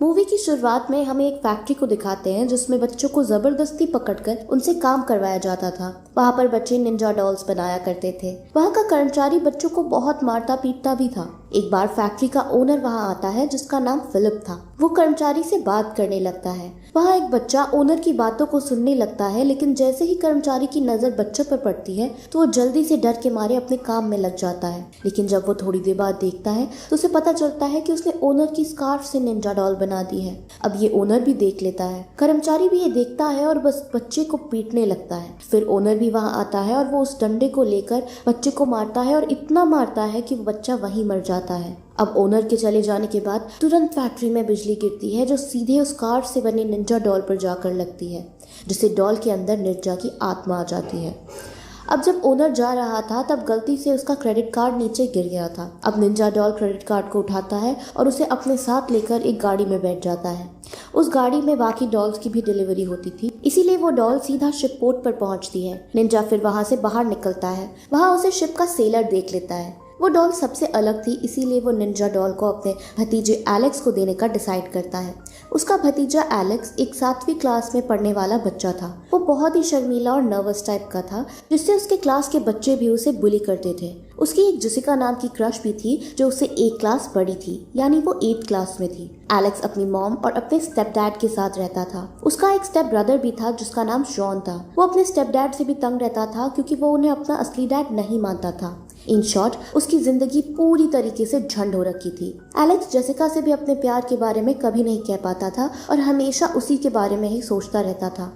Movie की शुरुआत में हमें एक फैक्ट्री को दिखाते हैं जिसमें बच्चों को जबरदस्ती पकड़कर उनसे काम करवाया जाता था। वहाँ पर बच्चे निंजा डॉल्स बनाया करते थे। वहाँ का कर्मचारी बच्चों को बहुत मारता पीटता भी था। एक बार फैक्ट्री का ओनर वहाँ आता है जिसका नाम फिलिप था। वो कर्मचारी से बात करने लगता है। वहाँ एक बच्चा ओनर की बातों को सुनने लगता है, लेकिन जैसे ही कर्मचारी की नजर बच्चों पर पड़ती है तो वो जल्दी से डर के मारे अपने काम में लग जाता है। लेकिन जब वो थोड़ी देर बाद देखता है तो उसे पता चलता है कि उसने ओनर की स्कार्फ से निंजा डॉल बना दी है। अब ये ओनर भी देख लेता है। कर्मचारी भी ये देखता है और बस बच्चे को पीटने लगता है। फिर ओनर भी वहाँ आता है और वो उस डंडे को लेकर बच्चे को मारता है और इतना मारता है कि वो बच्चा वहीं मर जाता है। अब ओनर के चले जाने के बाद तुरंत फैक्ट्री में बिजली गिरती है जो सीधे उस कार से बने निंजा डॉल पर जाकर लगती है, जिससे डॉल के अंदर निंजा की आत्मा आ जाती है। अब जब ओनर जा रहा था तब गलती से उसका क्रेडिट कार्ड नीचे गिर गया था। अब निंजा डॉल क्रेडिट कार्ड को उठाता है और उसे अपने साथ लेकर एक गाड़ी में बैठ जाता है। उस गाड़ी में बाकी डॉल्स की भी डिलीवरी होती थी, इसीलिए वो डॉल सीधा शिप पोर्ट पर पहुंचती है। निंजा फिर वहां से बाहर निकलता है। वहां उसे शिप का सेलर देख लेता है। वो डॉल सबसे अलग थी, इसीलिए वो निंजा डॉल को अपने भतीजे एलेक्स को देने का डिसाइड करता है। उसका भतीजा एलेक्स एक 7वीं क्लास में पढ़ने वाला बच्चा था। वो बहुत ही शर्मीला और नर्वस टाइप का था, जिससे उसके क्लास के बच्चे भी उसे बुली करते थे। उसकी एक जेसिका नाम की क्रश भी थी जो उससे एक क्लास बड़ी थी, यानी वो 8th क्लास में थी। एलेक्स अपनी मॉम और अपने स्टेप डैड के साथ रहता था। उसका एक स्टेप ब्रदर भी था जिसका नाम शॉन था। वो अपने स्टेप डैड से भी तंग रहता था क्योंकि वो उन्हें अपना असली डैड नहीं मानता था। इन शॉर्ट, उसकी जिंदगी पूरी तरीके से झंड हो रखी थी। एलेक्स जेसिका से भी अपने प्यार के बारे में कभी नहीं कह पाता था और हमेशा उसी के बारे में ही सोचता रहता था।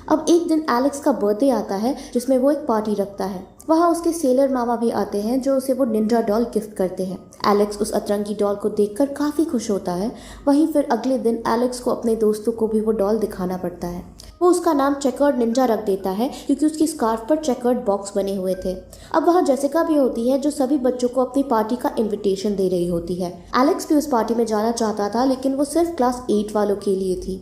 अब एक दिन एलेक्स का बर्थडे आता है जिसमें वो एक पार्टी रखता है। वहाँ उसके सेलर मामा भी आते हैं जो उसे वो निंजा डॉल गिफ्ट करते हैं। एलेक्स उस अतरंगी डॉल को देखकर काफी खुश होता है। वहीं फिर अगले दिन एलेक्स को अपने दोस्तों को भी वो डॉल दिखाना पड़ता है। वो उसका नाम चेकर्ड निंजा रख देता है क्योंकि उसकी स्कार्फ पर चेकर्ड बॉक्स बने हुए थे। अब वहाँ जेसिका भी होती है जो सभी बच्चों को अपनी पार्टी का इनविटेशन दे रही होती है। एलेक्स भी उस पार्टी में जाना चाहता था, लेकिन वो सिर्फ क्लास 8 वालों के लिए थी।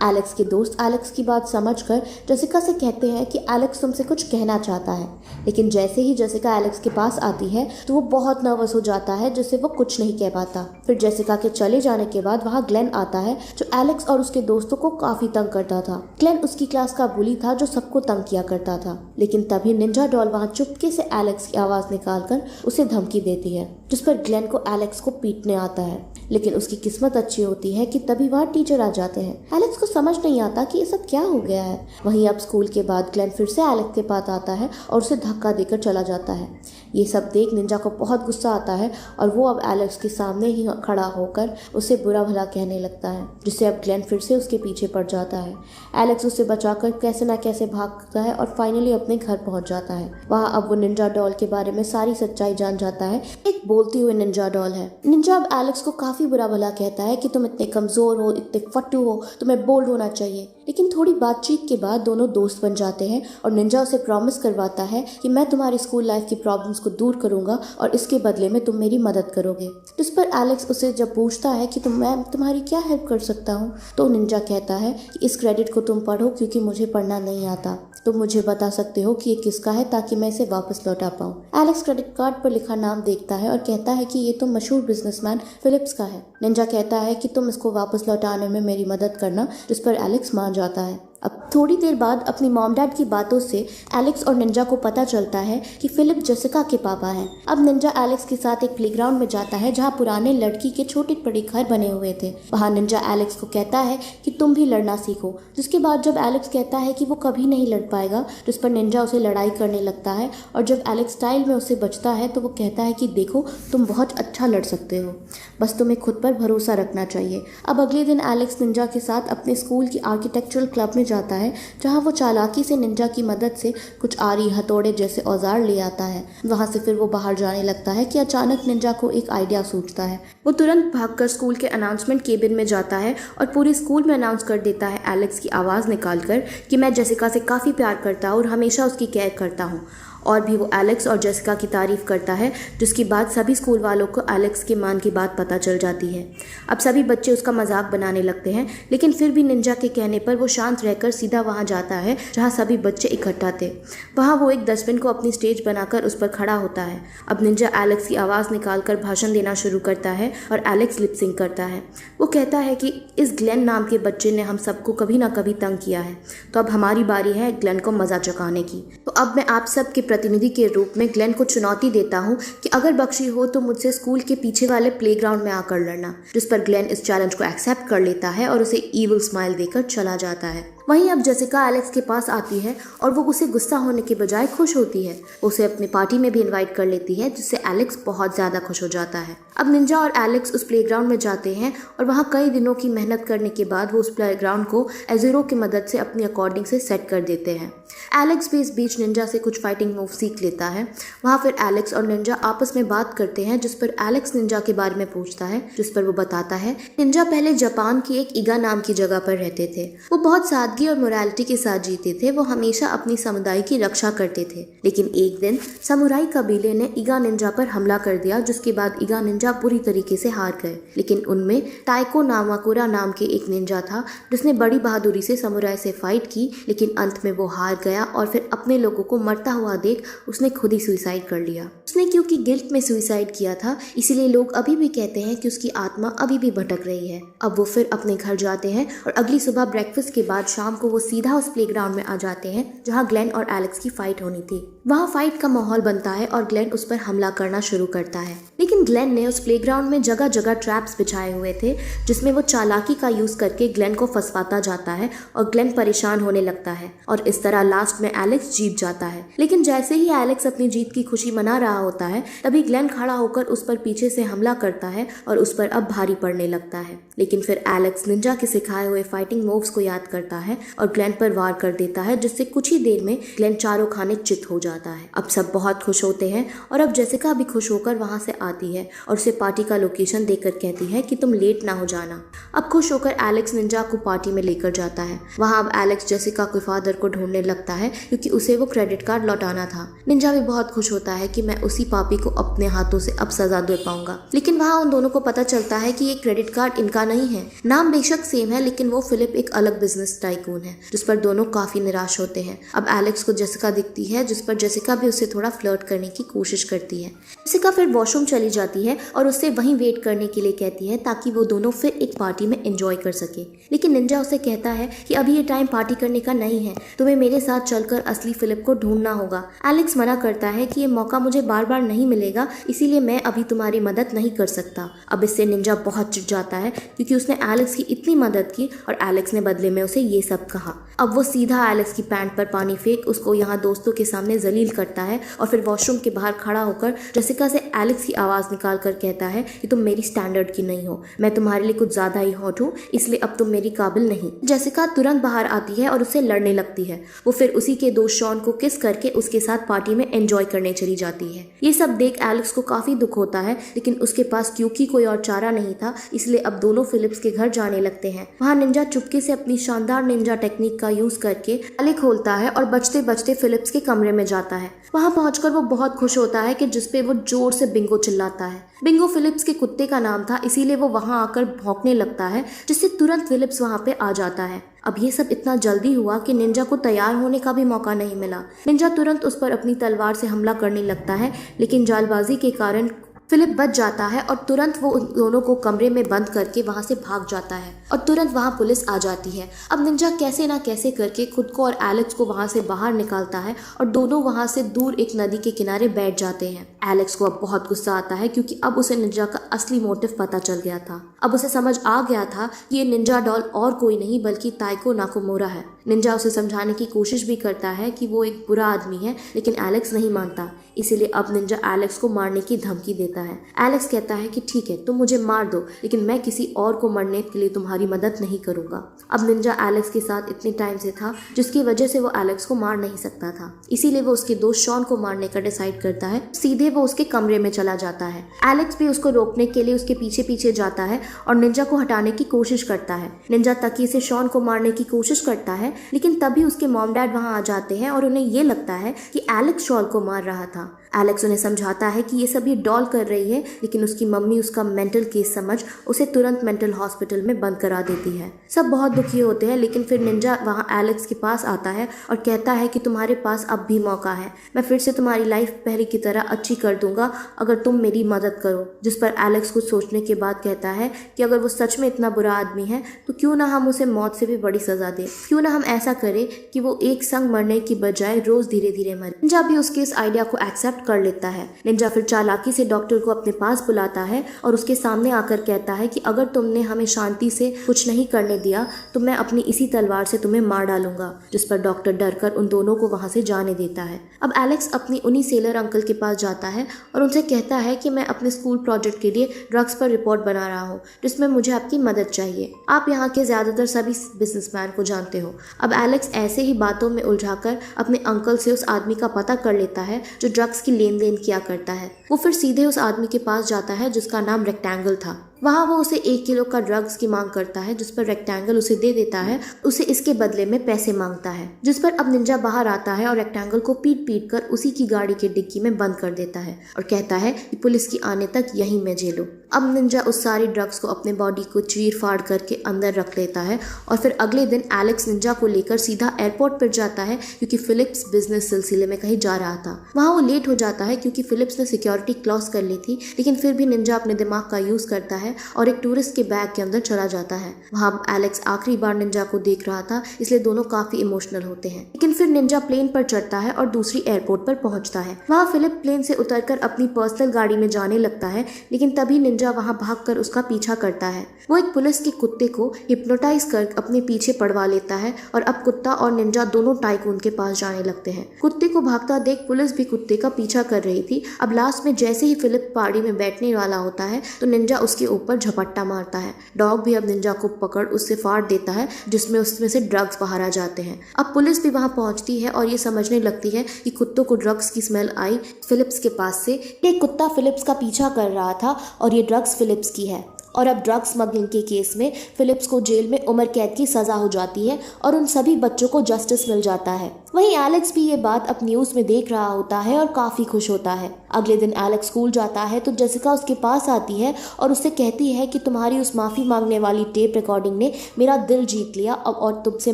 एलेक्स के दोस्त एलेक्स की बात समझकर जेसिका से कहते हैं कि एलेक्स तुमसे कुछ कहना चाहता है, लेकिन जैसे ही जेसिका एलेक्स के पास आती है तो वो बहुत नर्वस हो जाता है, जिससे वो कुछ नहीं कह पाता। फिर जेसिका के चले जाने के बाद वहाँ ग्लेन आता है जो एलेक्स और उसके दोस्तों को काफी तंग करता था। ग्लेन उसकी क्लास का बुली था जो सबको तंग किया करता था। लेकिन तभी निंजा डॉल वहाँ चुपके से एलेक्स की आवाज निकालकर उसे धमकी देती है, जिस पर ग्लेन को एलेक्स को पीटने आता है। लेकिन उसकी किस्मत अच्छी होती है कि तभी वहाँ टीचर आ जाते हैं। एलेक्स को समझ नहीं आता कि ये सब क्या हो गया है। वहीं अब स्कूल के बाद ग्लेन फिर से एलेक्स के पास आता है और उसे धक्का देकर चला जाता है। ये सब देख निंजा को बहुत गुस्सा आता है और वो अब एलेक्स के सामने ही खड़ा होकर उसे बुरा भला कहने लगता है, जिससे अब ग्लेन फिर से उसके पीछे पड़ जाता है। एलेक्स उसे बचाकर कैसे ना कैसे भागता है और फाइनली अपने घर पहुंच जाता है। वहाँ अब वो निंजा डॉल के बारे में सारी सच्चाई जान जाता है। एक बोलती हुई निंजा डॉल है। निंजा अब एलेक्स को काफी बुरा भला कहता है कि तुम इतने कमजोर हो, इतने फट्टू हो, तुम्हें बोल्ड होना चाहिए। लेकिन थोड़ी बातचीत के बाद दोनों दोस्त बन जाते हैं और निंजा उसे प्रॉमिस करवाता है कि मैं तुम्हारी स्कूल लाइफ की प्रॉब्लम्स को दूर करूंगा और इसके बदले में तुम मेरी मदद करोगे। जिस पर एलेक्स उसे जब पूछता है कि मैं तुम्हारी क्या हेल्प कर सकता हूँ, तो निंजा कहता है कि इस क्रेडिट को तुम पढ़ो क्योंकि मुझे पढ़ना नहीं आता। तुम मुझे बता सकते हो कि ये किसका है ताकि मैं इसे वापस लौटा पाऊँ। एलेक्स क्रेडिट कार्ड पर लिखा नाम देखता है और कहता है कि ये तो मशहूर बिजनेसमैन फिलिप्स का है। निंजा कहता है कि तुम इसको वापस लौटाने में मेरी मदद करना, जिस पर एलेक्स मान जाता है। अब थोड़ी देर बाद अपनी मॉम डैड की बातों से एलेक्स और निंजा को पता चलता है कि फिलिप जेसिका के पापा हैं। अब निंजा एलेक्स के साथ एक प्लेग्राउंड में जाता है जहां पुराने लड़की के छोटे बड़े घर बने हुए थे। वहां निंजा एलेक्स को कहता है कि तुम भी लड़ना सीखो, जिसके बाद जब एलेक्स कहता है कि वो कभी नहीं लड़ पाएगा, जिस पर निंजा उसे लड़ाई करने लगता है और जब एलेक्स स्टाइल में उसे बचता है तो वो कहता है कि देखो तुम बहुत अच्छा लड़ सकते हो, बस तुम्हें खुद पर भरोसा रखना चाहिए। अब अगले दिन एलेक्स निंजा के साथ अपने स्कूल की आर्किटेक्चरल क्लब में जाता है जहां वो चालाकी से निंजा की मदद से कुछ आरी हथौड़े जैसे औजार ले आता है। वहां से फिर वो बाहर जाने लगता है कि अचानक निंजा को एक आइडिया सूझता है। वो तुरंत भागकर स्कूल के अनाउंसमेंट केबिन में जाता है और पूरे स्कूल में अनाउंस कर देता है एलेक्स की आवाज निकालकर कि मैं जेसिका से काफी प्यार करता हूँ और हमेशा उसकी केयर करता हूँ और भी वो एलेक्स और जेसिका की तारीफ करता है, जिसके बाद सभी स्कूल वालों को एलेक्स के मान की बात पता चल जाती है। अब सभी बच्चे उसका मजाक बनाने लगते हैं, लेकिन फिर भी निंजा के कहने पर वो शांत रहकर सीधा वहां जाता है जहां सभी बच्चे इकट्ठा थे। वहां वो एक डस्टबिन को अपनी स्टेज बनाकर उस पर खड़ा होता है। अब निंजा एलेक्स की आवाज़ निकालकर भाषण देना शुरू करता है और एलेक्स लिप सिंक करता है। वो कहता है कि इस ग्लेन नाम के बच्चे ने हम सबको कभी ना कभी तंग किया है, तो अब हमारी बारी है ग्लेन को मजा चखाने की। तो अब मैं आप सब के प्रतिनिधि के रूप में ग्लेन को चुनौती देता हूँ कि अगर बख्शी हो तो मुझसे स्कूल के पीछे वाले प्लेग्राउंड में आकर लड़ना। जिस पर ग्लेन इस चैलेंज को एक्सेप्ट कर लेता है और उसे ईविल स्माइल देकर चला जाता है। वहीं अब जेसिका एलेक्स के पास आती है और वो उसे गुस्सा होने के बजाय खुश होती है। उसे अपनी पार्टी में भी इनवाइट कर लेती है, जिससे एलेक्स बहुत ज़्यादा खुश हो जाता है। अब निंजा और एलेक्स उस प्लेग्राउंड में जाते हैं और वहाँ कई दिनों की मेहनत करने के बाद वो उस प्लेग्राउंड को एज़ेरो की मदद से अपनी अकॉर्डिंग से सेट कर देते हैं। एलेक्स भी इस बीच निंजा से कुछ फाइटिंग मूव सीख लेता है। वहाँ फिर एलेक्स और निंजा आपस में बात करते हैं, जिस पर एलेक्स निंजा के बारे में पूछता है, जिस पर वो बताता है निंजा पहले जापान की एक ईगा नाम की जगह पर रहते थे। वो बहुत सादगी और मोरालिटी के साथ जीते थे। वो हमेशा अपनी समुदाय की रक्षा करते थे, लेकिन एक दिन समुराई कबीले ने ईगा निंजा पर हमला कर दिया, जिसके बाद ईगा निंजा पूरी तरीके से हार गए। लेकिन उनमें ताइको नामाकुरा नाम के एक निंजा था, जिसने बड़ी बहादुरी से समुराई से फाइट की, लेकिन अंत में वो हार गया और फिर अपने लोगों को मरता हुआ देख उसने खुद ही सुसाइड कर लिया। उसने क्योंकि गिल्ट में सुसाइड किया था, इसीलिए लोग अभी भी कहते हैं कि उसकी आत्मा अभी भी भटक रही है। अब वो फिर अपने घर जाते हैं और अगली सुबह ब्रेकफास्ट के बाद शाम को वो सीधा उस प्लेग्राउंड में आ जाते हैं जहां ग्लेन और एलेक्स की फाइट होनी थी। वहां फाइट का माहौल बनता है और ग्लेन उस पर हमला करना शुरू करता है, लेकिन ग्लेन ने उस प्लेग्राउंड में जगह जगह ट्रैप्स बिछाए हुए थे, जिसमें वो चालाकी का यूज करके ग्लेन को फंसवाता जाता है और ग्लेन परेशान होने लगता है और इस तरह लास्ट में एलेक्स जीत जाता है। लेकिन जैसे ही एलेक्स अपनी जीत की खुशी मना रहा होता है, तभी ग्लेन खड़ा होकर उस पर पीछे से हमला करता है और उस पर अब भारी पड़ने लगता है। लेकिन फिर एलेक्स निंजा के सिखाए हुए फाइटिंग मूव्स को याद करता है और ग्लेन पर वार कर देता है, जिससे कुछ ही देर में ग्लेन चारों खाने चित हो जाता है। अब सब बहुत खुश होते हैं और अब जेसिका भी खुश होकर वहां से आती है और उसे पार्टी का लोकेशन देकर कहती है कि तुम लेट ना हो जाना। अब खुश होकर एलेक्स निंजा को पार्टी में लेकर जाता है। वहां अब एलेक्स जेसिका के फादर को ढूंढने लगता है, क्योंकि उसे वो क्रेडिट कार्ड लौटाना था। निंजा भी बहुत खुश होता है कि मैं उसी पापी को अपने हाथों से अब सजा दे पाऊंगा। लेकिन वहां उन दोनों को पता चलता है कि ये क्रेडिट कार्ड इनका नहीं है। नाम बेशक सेम है, लेकिन वो फिलिप एक अलग बिजनेस टाइकून है, जिस पर दोनों काफी निराश होते हैं। अब एलेक्स को जेसिका दिखती है, जिस पर जेसिका भी उससे थोड़ा फ्लर्ट करने की कोशिश करती है। जेसिका फिर वॉशरूम चली जाती है और उससे वहीं वेट करने के लिए कहती है, ताकि वो दोनों फिर एक पार्टी में एंजॉय कर सके। लेकिन निंजा उसे कहता है कि अभी ये टाइम पार्टी करने का नहीं है, तुम्हें मेरे साथ चलकर असली फिलिप को ढूंढना होगा। एलेक्स मना करता है कि ये मौका मुझे बार बार नहीं मिलेगा, इसीलिए मैं अभी तुम्हारी मदद नहीं कर सकता। अब इससे निंजा बहुत चिढ़ जाता है, क्योंकि उसने एलेक्स की इतनी मदद की और एलेक्स ने बदले में उसे ये सब कहा। अब वो सीधा एलेक्स की पैंट पर पानी फेंक उसको यहाँ दोस्तों के सामने जलील करता है और फिर वॉशरूम के बाहर खड़ा होकर जेसिका से एलेक्स की आवाज निकाल कर कहता है कि तुम मेरी स्टैंडर्ड की नहीं हो, मैं तुम्हारे लिए कुछ ज्यादा ही हॉट हूँ, इसलिए अब तुम मेरी काबिल नहीं। जेसिका तुरंत बाहर आती है और उससे लड़ने लगती है। वो फिर उसी के दोस्त शॉन को किस करके उसके साथ पार्टी में एंजॉय करने चली जाती है। ये सब देख एलेक्स को काफी दुख होता है, लेकिन उसके पास क्योंकि कोई और चारा नहीं था, इसलिए अब दोनों फिलिप्स के घर जाने लगते हैं। वहाँ निंजा चुपके से अपनी शानदार निंजा टेक्निक का यूज करके ताले खोलता है और बचते बचते फिलिप्स के कमरे में जाता है। वहाँ पहुंचकर वो बहुत खुश होता है कि जिसपे वो जोर से बिंगो चिल्लाता है। बिंगो फिलिप्स के कुत्ते का नाम था, इसीलिए वो वहाँ आकर भौंकने लगता है, जिससे तुरंत फिलिप्स वहाँ पे आ जाता है। अब ये सब इतना जल्दी हुआ कि निंजा को तैयार होने का भी मौका नहीं मिला। निंजा तुरंत उस पर अपनी तलवार से हमला करने लगता है, लेकिन जालबाजी के कारण फिलिप बच जाता है और तुरंत वो उन दोनों को कमरे में बंद करके वहां से भाग जाता है और तुरंत वहां पुलिस आ जाती है। अब निंजा कैसे ना कैसे करके खुद को और एलेक्स को वहां से बाहर निकालता है और दोनों वहां से दूर एक नदी के किनारे बैठ जाते हैं। एलेक्स को अब बहुत गुस्सा आता है, क्योंकि अब उसे निंजा का असली मोटिव पता चल गया था। अब उसे समझ आ गया था कि ये निंजा डॉल और कोई नहीं बल्कि ताइको नाकामुरा है। निंजा उसे समझाने की कोशिश भी करता है कि वो एक बुरा आदमी है, लेकिन एलेक्स नहीं मानता। इसीलिए अब निंजा एलेक्स को मारने की धमकी देता है। एलेक्स कहता है कि ठीक है, तुम मुझे मार दो, लेकिन मैं किसी और को मरने के लिए तुम्हारी मदद नहीं करूंगा। अब निंजा एलेक्स के साथ इतने टाइम से था, जिसकी वजह से वो एलेक्स को मार नहीं सकता था। इसीलिए वो उसके दोस्त शॉन को मारने का डिसाइड करता है। सीधे वो उसके कमरे में चला जाता है। एलेक्स भी उसको रोकने के लिए उसके पीछे पीछे जाता है और निंजा को हटाने की कोशिश करता है। निंजा तकिए से शॉन को मारने की कोशिश करता है, लेकिन तभी उसके मॉम डैड वहां आ जाते हैं और उन्हें ये लगता है कि एलेक्स शॉन को मार रहा था। एलेक्स उन्हें समझाता है कि ये सब ये डॉल कर रही है, लेकिन उसकी मम्मी उसका मेंटल केस समझ उसे तुरंत मेंटल हॉस्पिटल में बंद करा देती है। सब बहुत दुखी होते हैं, लेकिन फिर निंजा वहां एलेक्स के पास आता है और कहता है कि तुम्हारे पास अब भी मौका है, मैं फिर से तुम्हारी लाइफ पहले की तरह अच्छी कर दूंगा अगर तुम मेरी मदद करो। जिस पर एलेक्स कुछ सोचने के बाद कहता है कि अगर वो सच में इतना बुरा आदमी है तो क्यों ना हम उसे मौत से भी बड़ी सजा दें, क्यों ना हम ऐसा करें कि वो एक संग मरने की बजाय रोज धीरे धीरे मरे। निंजा भी उसके इस आइडिया को एक्सेप्ट कर लेता है। निंजा फिर चालाकी से डॉक्टर को अपने पास बुलाता है और उसके सामने आकर कहता है कि अगर तुमने हमें शांति से कुछ नहीं करने दिया तो मैं अपनी इसी तलवार से तुम्हें मार डालूंगा। जिस पर डॉक्टर डरकर उन दोनों को वहां से जाने देता है। अब एलेक्स अपनी उन्हीं सेलर अंकल के पास जाता है और उनसे कहता है कि मैं अपने स्कूल प्रोजेक्ट के लिए ड्रग्स पर रिपोर्ट बना रहा हूँ, जिसमें मुझे आपकी मदद चाहिए। आप यहाँ के ज्यादातर सभी बिजनेसमैन को जानते हो। अब एलेक्स ऐसे ही बातों में उलझाकर अपने अंकल से उस आदमी का पता कर लेता है जो ड्रग्स की लेन देन किया करता है। वो फिर सीधे उस आदमी के पास जाता है जिसका नाम रेक्टेंगल था। वहाँ वो उसे 1 किलो का ड्रग्स की मांग करता है, जिस पर रेक्टेंगल उसे दे देता है। उसे इसके बदले में पैसे मांगता है, जिस पर अब निंजा बाहर आता है और रेक्टेंगल को पीट पीट कर उसी की गाड़ी के डिक्की में बंद कर देता है और कहता है कि पुलिस की आने तक यहीं मैं जेलो। अब निंजा उस सारी ड्रग्स को अपने बॉडी को चीर फाड़ करके अंदर रख लेता है और फिर अगले दिन एलेक्स निंजा को लेकर सीधा एयरपोर्ट पर जाता है, क्योंकि फिलिप्स बिजनेस सिलसिले में कहीं जा रहा था। वहाँ वो लेट हो जाता है क्योंकि फिलिप्स ने सिक्योरिटी क्लॉज कर ली थी, लेकिन फिर भी निंजा अपने दिमाग का यूज करता है और एक टूरिस्ट के बैग के अंदर चला जाता है। वहाँ एलेक्स आखिरी बार निंजा को देख रहा था, इसलिए दोनों काफी इमोशनल होते हैं। लेकिन फिर निंजा प्लेन पर चढ़ता है और दूसरी एयरपोर्ट पर पहुंचता है। वहाँ फिलिप प्लेन से उतरकर अपनी पर्सनल गाड़ी में जाने लगता है, लेकिन तभी निंजा वहाँ भागकर उसका पीछा करता है। वो एक पुलिस के कुत्ते को हिप्नोटाइज कर अपने पीछे पड़वा लेता है और अब कुत्ता और निंजा दोनों टाइकून के पास जाने लगते हैं। कुत्ते को भागता देख पुलिस भी कुत्ते का पीछा कर रही थी। अब लास्ट में जैसे ही फिलिप पहाड़ी में बैठने वाला होता है तो निंजा उसके ऊपर झपट्टा मारता है। डॉग भी अब निंजा को पकड़ उससे फाड़ देता है, जिसमें उसमें से ड्रग्स बाहर आ जाते हैं। अब पुलिस भी वहां पहुंचती है और ये समझने लगती है कि कुत्तों को ड्रग्स की स्मेल आई फिलिप्स के पास से। एक कुत्ता फिलिप्स का पीछा कर रहा था और ये ड्रग्स फिलिप्स की है। और अब ड्रग्स स्मगलिंग के केस में फिलिप्स को जेल में उम्र कैद की सजा हो जाती है और उन सभी बच्चों को जस्टिस मिल जाता है। वहीं एलेक्स भी ये बात अब न्यूज में देख रहा होता है और काफी खुश होता है। अगले दिन एलेक्स स्कूल जाता है तो जेसिका उसके पास आती है और उससे कहती है कि तुम्हारी उस माफी मांगने वाली टेप रिकॉर्डिंग ने मेरा दिल जीत लिया अब, और तुमसे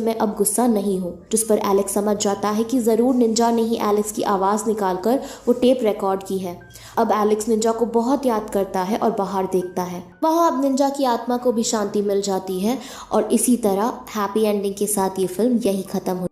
मैं अब गुस्सा नहीं हूँ। जिस पर एलेक्स समझ जाता है कि जरूर निंजा ने ही एलेक्स की आवाज निकालकर वो टेप रिकॉर्ड की है। अब एलेक्स निंजा को बहुत याद करता है और बाहर देखता है। वहाँ अब निंजा की आत्मा को भी शांति मिल जाती है और इसी तरह हैप्पी एंडिंग के साथ ये फिल्म यही खत्म हो